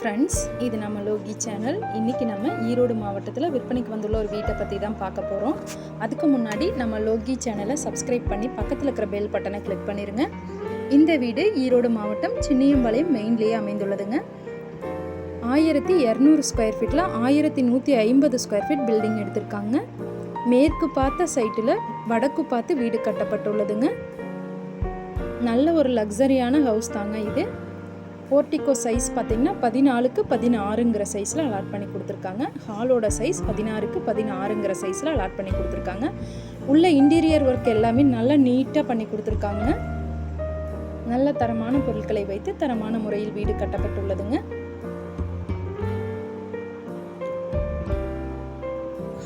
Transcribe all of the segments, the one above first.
Friends, இது நம்ம Loki channel. இன்றைக்கி நம்ம ஈரோடு மாவட்டத்தில் விற்பனைக்கு வந்துள்ள ஒரு வீட்டை பற்றி தான் பார்க்க போகிறோம். அதுக்கு முன்னாடி நம்ம லோகி சேனலை சப்ஸ்கிரைப் பண்ணி பக்கத்தில் இருக்கிற பெல் பட்டனை கிளிக் பண்ணிடுங்க. இந்த வீடு ஈரோடு மாவட்டம் சின்னியம்பாளையம் மெயின்லேயே அமைந்துள்ளதுங்க. 1200 ஸ்கொயர் ஃபீட்டில் 1150 ஸ்கொயர் ஃபீட் பில்டிங் எடுத்திருக்காங்க. மேற்கு பார்த்த சைட்டில் வடக்கு பார்த்து வீடு கட்டப்பட்டுள்ளதுங்க. நல்ல ஒரு லக்ஸரியான ஹவுஸ் தாங்க இது. போர்ட்டிகோ சைஸ் பார்த்திங்கன்னா 14க்கு 16ங்கிற சைஸில் அலாட் பண்ணி கொடுத்துருக்காங்க. ஹாலோட சைஸ் 16க்கு 16ங்கிற சைஸில் அலாட் பண்ணி கொடுத்துருக்காங்க. உள்ள இன்டீரியர் ஒர்க் எல்லாமே நல்லா நீட்டாக பண்ணி கொடுத்துருக்காங்க. நல்ல தரமான பொருட்களை வைத்து தரமான முறையில் வீடு கட்டப்பட்டுள்ளதுங்க.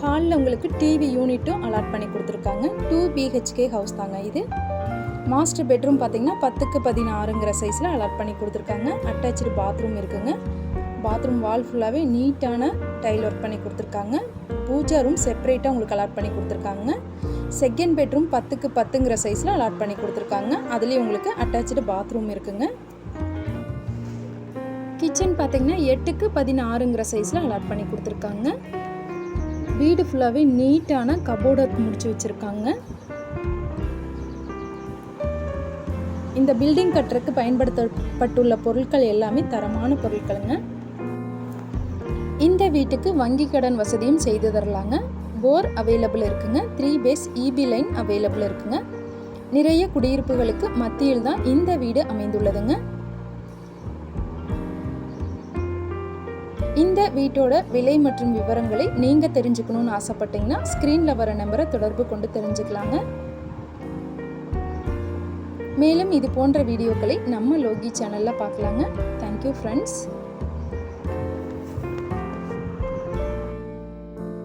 ஹாலில் உங்களுக்கு டிவி யூனிட்டும் அலாட் பண்ணி கொடுத்துருக்காங்க. 2 BHK ஹவுஸ் தாங்க இது. மாஸ்டர் பெட்ரூம் பார்த்திங்கன்னா 10க்கு 16ங்கிற சைஸில் அலாட் பண்ணி கொடுத்துருக்காங்க. அட்டாச்சு பாத்ரூம் இருக்குங்க. பாத்ரூம் வால் ஃபுல்லாகவே நீட்டான டைல் ஒர்க் பண்ணி கொடுத்துருக்காங்க. பூஜா ரூம் செப்பரேட்டாக உங்களுக்கு அலாட் பண்ணி கொடுத்துருக்காங்க. செகண்ட் பெட்ரூம் 10க்கு 10ங்கிற சைஸில் அலாட் பண்ணி கொடுத்துருக்காங்க. அதுலேயும் உங்களுக்கு அட்டாச்சு பாத்ரூம் இருக்குங்க. கிச்சன் பார்த்திங்கன்னா 8க்கு 16ங்கிற சைஸில் அலாட் பண்ணி கொடுத்துருக்காங்க. வீடு ஃபுல்லாகவே நீட்டான கபோர்டு ஒர்க் முடிச்சு வச்சுருக்காங்க. இந்த பில்டிங் கட்டுறதுக்கு பயன்படுத்தப்பட்டுள்ள பொருட்கள் எல்லாமே தரமான பொருட்களுங்க. இந்த வீட்டுக்கு வங்கி கடன் வசதியும் செய்து தரலாங்க. போர் அவைலபிள் இருக்குங்க. 3 பேஸ் EB லைன் அவைலபிள் இருக்குங்க. நிறைய குடியிருப்புகளுக்கு மத்தியில் தான் இந்த வீடு அமைந்துள்ளதுங்க. இந்த வீட்டோட விலை மற்றும் விவரங்களை நீங்கள் தெரிஞ்சுக்கணும்னு ஆசைப்பட்டீங்கன்னா ஸ்க்ரீனில் வர நம்பரை தொடர்பு கொண்டு தெரிஞ்சுக்கலாங்க. மேலும் இது போன்ற வீடியோக்களை நம்ம லோகி சேனலில் பார்க்கலாங்க. Thank you friends.